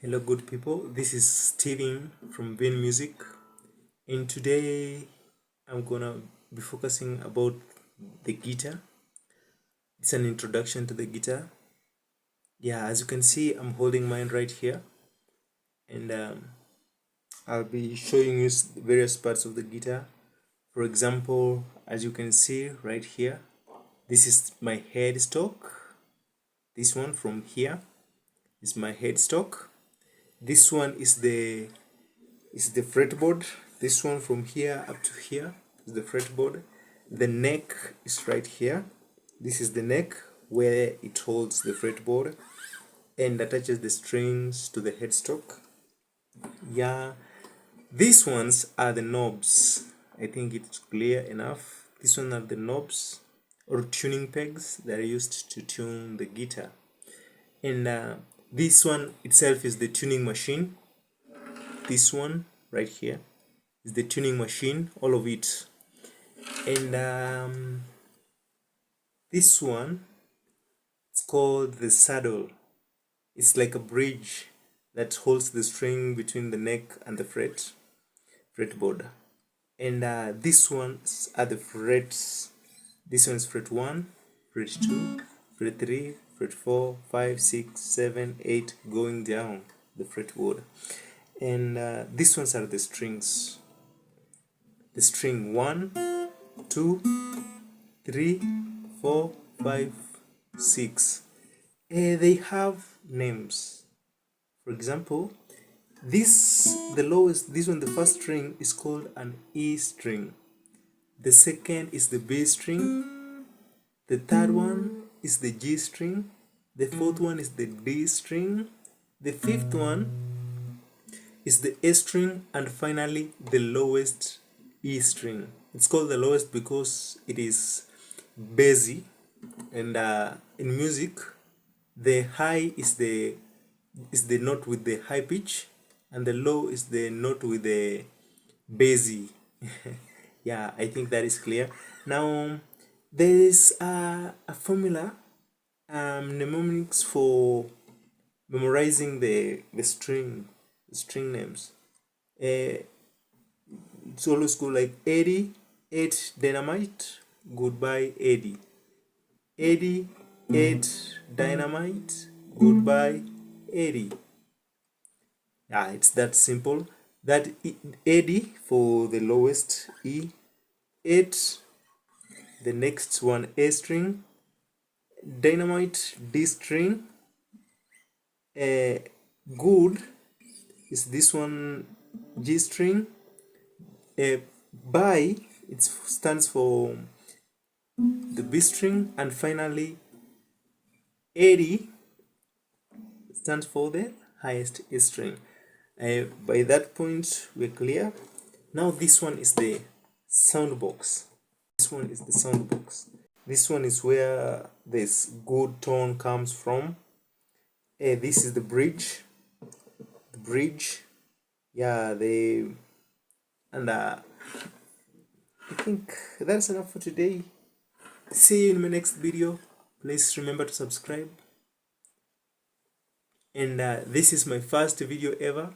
Hello, good people. This is Steven from Vin Music, and today I'm gonna be focusing about the guitar. It's an introduction to the guitar. Yeah, as you can see, I'm holding mine right here, and I'll be showing you various parts of the guitar. For example, as you can see right here, this is my headstock. This one from here is my headstock. This one is the fretboard. This one from here up to here is the fretboard. The neck is right here. This is the neck where it holds the fretboard and attaches the strings to the headstock. Yeah, these ones are the knobs. I think it's clear enough. These ones are the knobs or tuning pegs that are used to tune the guitar. And this one itself is the tuning machine. This one right here is the tuning machine, all of it. And this one, it's called the saddle. It's like a bridge that holds the string between the neck and the fretboard. And these ones are the frets. This one is fret 1, fret 2, fret 3, fret 4, 5, 6, 7, 8, going down the fretboard. And these ones are the strings. The string 1, 2, 3, 4, 5, 6. They have names. For example, this one, the first string is called an E string. The second is the B string. The third one is the G string. The fourth one is the D string. The fifth one is the A string, and finally the lowest E string. It's called the lowest because it is bassy, and in music the high is the note with the high pitch, and the low is the note with the bassy. Yeah, I think that is clear. Now there is a formula, mnemonics for memorizing the string names. It's always go like 88 dynamite, goodbye Eddie. 88 dynamite, goodbye Eddie. Yeah, it's that simple. That Eddie for the lowest E, 8, the next one A string, dynamite D string, good is this one G string, bye it stands for the B string, and finally 80 stands for the highest A string. By that point we're clear. Now this one is the sound box. This one is the sound box. This one is where this good tone comes from. This is the bridge. Yeah, I think that's enough for today. See you in my next video. Please remember to subscribe. And this is my first video ever.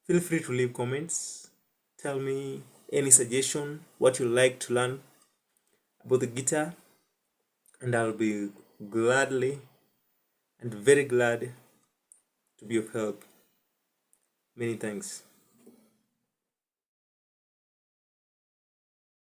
Feel free to leave comments. Tell me any suggestion, what you like to learn about the guitar, and I'll be gladly and very glad to be of help. Many thanks.